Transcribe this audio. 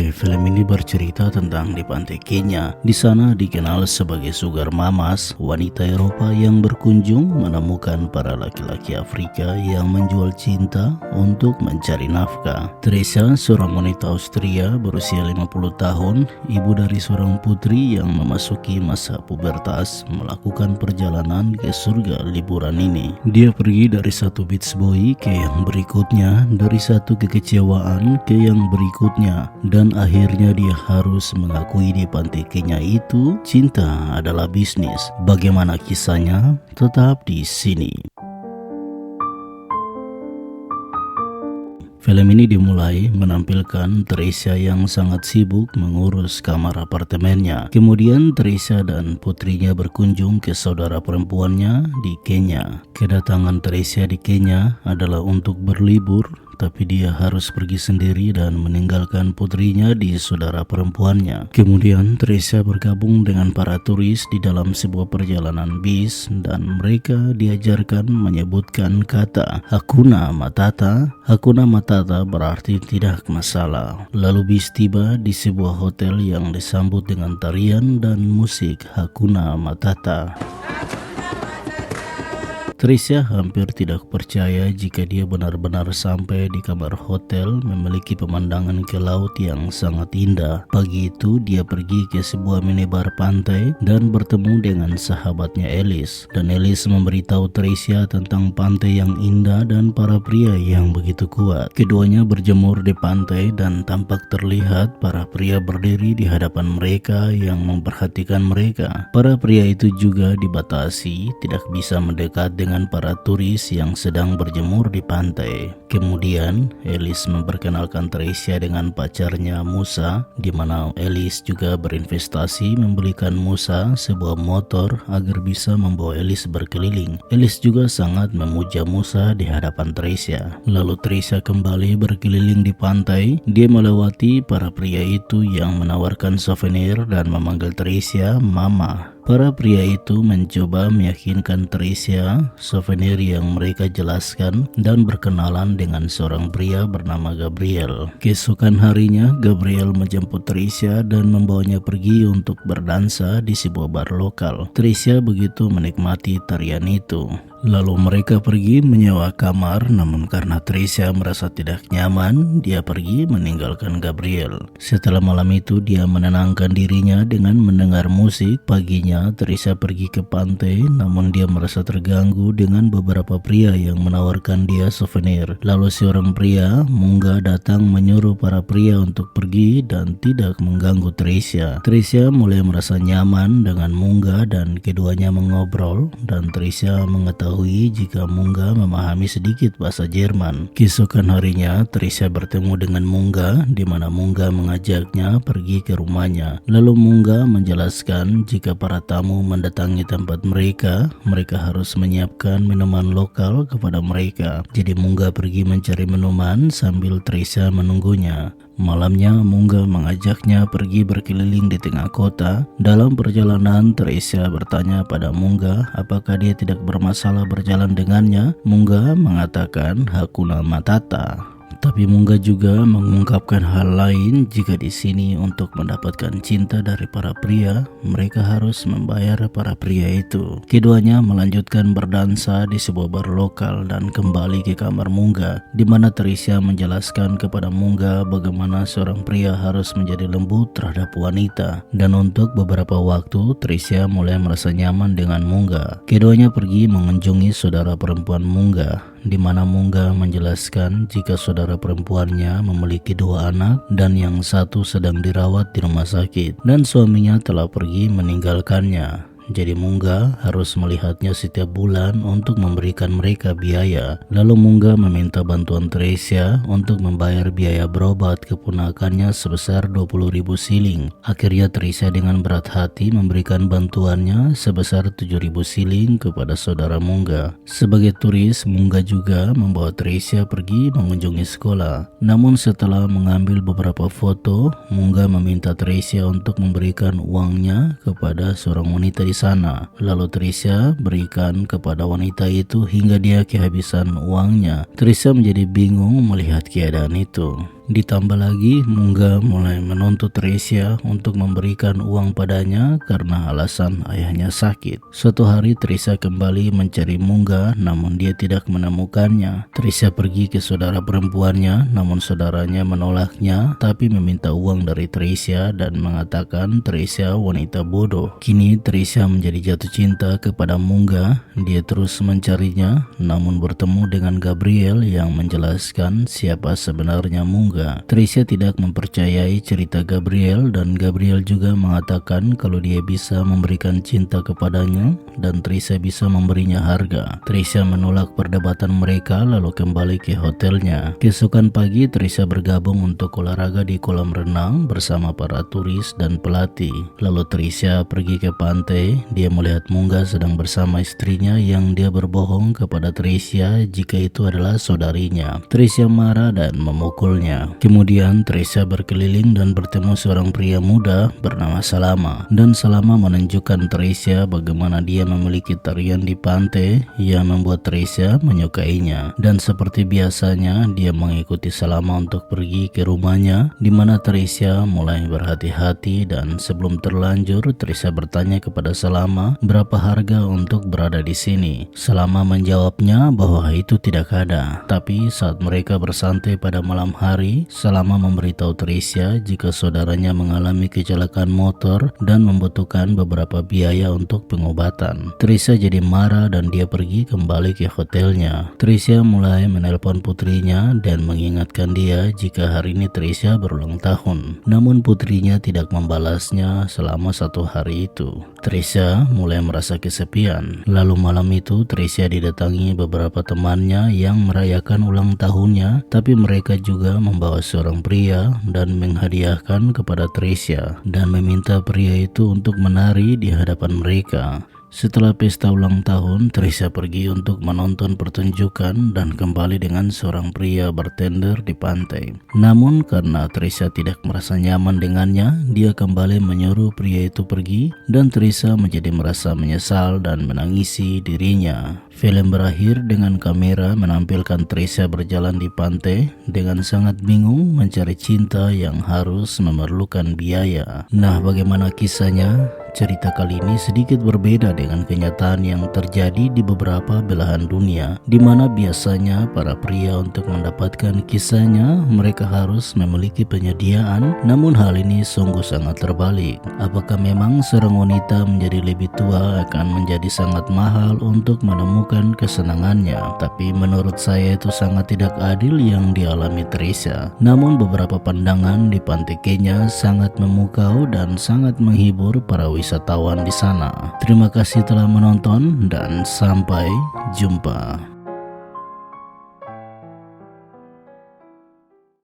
Film ini bercerita tentang di pantai Kenya. Di sana dikenal sebagai sugar mamas, wanita Eropa yang berkunjung menemukan para laki-laki Afrika yang menjual cinta untuk mencari nafkah. Teresa, seorang wanita Austria berusia 50 tahun, ibu dari seorang putri yang memasuki masa pubertas, melakukan perjalanan ke surga liburan ini. Dia pergi dari satu beach boy ke yang berikutnya, dari satu kekecewaan ke yang berikutnya, dan akhirnya dia harus mengakui di pantai Kenya itu cinta adalah bisnis. Bagaimana kisahnya? Tetap di sini. Film ini dimulai menampilkan Teresa yang sangat sibuk mengurus kamar apartemennya. Kemudian Teresa dan putrinya berkunjung ke saudara perempuannya di Kenya. Kedatangan Teresa di Kenya adalah untuk berlibur, tapi dia harus pergi sendiri dan meninggalkan putrinya di saudara perempuannya. Kemudian Teresa bergabung dengan para turis di dalam sebuah perjalanan bis dan mereka diajarkan menyebutkan kata Hakuna Matata. Hakuna Matata berarti tidak masalah. Lalu bis tiba di sebuah hotel yang disambut dengan tarian dan musik Hakuna Matata. Teresa hampir tidak percaya jika dia benar-benar sampai di kamar hotel memiliki pemandangan ke laut yang sangat indah. Pagi itu dia pergi ke sebuah minibar pantai dan bertemu dengan sahabatnya Alice. Dan Alice memberitahu Teresa tentang pantai yang indah dan para pria yang begitu kuat. Keduanya berjemur di pantai dan tampak terlihat para pria berdiri di hadapan mereka yang memperhatikan mereka. Para pria itu juga dibatasi, tidak bisa mendekat dengan para turis yang sedang berjemur di pantai. Kemudian Alice memperkenalkan Teresa dengan pacarnya Musa, di mana Alice juga berinvestasi membelikan Musa sebuah motor agar bisa membawa Alice berkeliling. Alice juga sangat memuja Musa di hadapan Teresa. Lalu Teresa kembali berkeliling di pantai. Dia melewati para pria itu yang menawarkan souvenir dan memanggil Teresa Mama. Para pria itu mencoba meyakinkan Teresa souvenir yang mereka jelaskan dan berkenalan dengan seorang pria bernama Gabriel. Keesokan harinya, Gabriel menjemput Teresa dan membawanya pergi untuk berdansa di sebuah bar lokal. Teresa begitu menikmati tarian itu. Lalu mereka pergi menyewa kamar, namun karena Teresa merasa tidak nyaman, dia pergi meninggalkan Gabriel. Setelah malam itu, dia menenangkan dirinya dengan mendengar musik. Paginya, Teresa pergi ke pantai, namun dia merasa terganggu dengan beberapa pria yang menawarkan dia souvenir. Lalu seorang pria, Mungga, datang menyuruh para pria untuk pergi dan tidak mengganggu Teresa. Teresa mulai merasa nyaman dengan Mungga dan keduanya mengobrol, dan Teresa mengetahui jika Mungga memahami sedikit bahasa Jerman. Keesokan harinya, Teresa bertemu dengan Mungga, di mana Mungga mengajaknya pergi ke rumahnya. Lalu Mungga menjelaskan jika para tamu mendatangi tempat mereka, mereka harus menyiapkan minuman lokal kepada mereka. Jadi Mungga pergi mencari minuman sambil Teresa menunggunya. Malamnya, Mungga mengajaknya pergi berkeliling di tengah kota. Dalam perjalanan, Teresa bertanya pada Mungga apakah dia tidak bermasalah berjalan dengannya. Mungga mengatakan Hakuna Matata. Tapi Mungga juga mengungkapkan hal lain, jika di sini untuk mendapatkan cinta dari para pria, mereka harus membayar para pria itu. Keduanya melanjutkan berdansa di sebuah bar lokal dan kembali ke kamar Mungga, di mana Teresa menjelaskan kepada Mungga bagaimana seorang pria harus menjadi lembut terhadap wanita. Dan untuk beberapa waktu, Teresa mulai merasa nyaman dengan Mungga. Keduanya pergi mengunjungi saudara perempuan Mungga, di mana Mungga menjelaskan jika saudara perempuannya memiliki 2 anak dan yang satu sedang dirawat di rumah sakit dan suaminya telah pergi meninggalkannya. Jadi Mungga harus melihatnya setiap bulan untuk memberikan mereka biaya. Lalu Mungga meminta bantuan Teresa untuk membayar biaya berobat keponakannya sebesar 20.000 siling. Akhirnya Teresa dengan berat hati memberikan bantuannya sebesar 7.000 siling kepada saudara Mungga. Sebagai turis, Mungga juga membawa Teresa pergi mengunjungi sekolah. Namun setelah mengambil beberapa foto, Mungga meminta Teresa untuk memberikan uangnya kepada seorang wanita di sana. Lalu Teresa berikan kepada wanita itu hingga dia kehabisan uangnya. Teresa menjadi bingung melihat keadaan itu. Ditambah lagi, Mungga mulai menuntut Tricia untuk memberikan uang padanya karena alasan ayahnya sakit. Suatu hari Tricia kembali mencari Mungga, namun dia tidak menemukannya. Tricia pergi ke saudara perempuannya, namun saudaranya menolaknya, tapi meminta uang dari Tricia dan mengatakan Tricia wanita bodoh. Kini Tricia menjadi jatuh cinta kepada Mungga. Dia terus mencarinya, namun bertemu dengan Gabriel yang menjelaskan siapa sebenarnya Mungga. Tricia tidak mempercayai cerita Gabriel dan Gabriel juga mengatakan kalau dia bisa memberikan cinta kepadanya dan Tricia bisa memberinya harga. Tricia menolak perdebatan mereka lalu kembali ke hotelnya. Keesokan pagi Tricia bergabung untuk olahraga di kolam renang bersama para turis dan pelatih. Lalu Tricia pergi ke pantai. Dia melihat Mungga sedang bersama istrinya yang dia berbohong kepada Tricia jika itu adalah saudarinya. Tricia marah dan memukulnya. Kemudian Tricia berkeliling dan bertemu seorang pria muda bernama Salama. Dan Salama menunjukkan Tricia bagaimana dia memiliki tarian di pantai yang membuat Tricia menyukainya. Dan seperti biasanya dia mengikuti Salama untuk pergi ke rumahnya, di mana Tricia mulai berhati-hati dan sebelum terlanjur Tricia bertanya kepada Salama berapa harga untuk berada di sini. Salama menjawabnya bahwa itu tidak ada. Tapi saat mereka bersantai pada malam hari, Salama memberitahu Tricia jika saudaranya mengalami kecelakaan motor dan membutuhkan beberapa biaya untuk pengobatan. Tricia jadi marah dan dia pergi kembali ke hotelnya. Tricia mulai menelpon putrinya dan mengingatkan dia jika hari ini Tricia berulang tahun. Namun putrinya tidak membalasnya selama 1 hari itu. Tricia mulai merasa kesepian. Lalu malam itu Tricia didatangi beberapa temannya yang merayakan ulang tahunnya, tapi mereka juga membawa seorang pria dan menghadiahkan kepada Tricia dan meminta pria itu untuk menari di hadapan mereka. Setelah pesta ulang tahun, Tricia pergi untuk menonton pertunjukan dan kembali dengan seorang pria bartender di pantai. Namun karena Tricia tidak merasa nyaman dengannya, dia kembali menyuruh pria itu pergi dan Tricia menjadi merasa menyesal dan menangisi dirinya. Film berakhir dengan kamera menampilkan Tricia berjalan di pantai dengan sangat bingung mencari cinta yang harus memerlukan biaya. Nah, bagaimana kisahnya? Cerita kali ini sedikit berbeda dengan kenyataan yang terjadi di beberapa belahan dunia, di mana biasanya para pria untuk mendapatkan kisahnya mereka harus memiliki penyediaan, namun hal ini sungguh sangat terbalik. Apakah memang seorang wanita menjadi lebih tua akan menjadi sangat mahal untuk menemukan kesenangannya? Tapi menurut saya itu sangat tidak adil yang dialami Tricia. Namun beberapa pandangan di pantai Kenya sangat memukau dan sangat menghibur para wisatawan di sana. Terima kasih telah menonton dan sampai jumpa.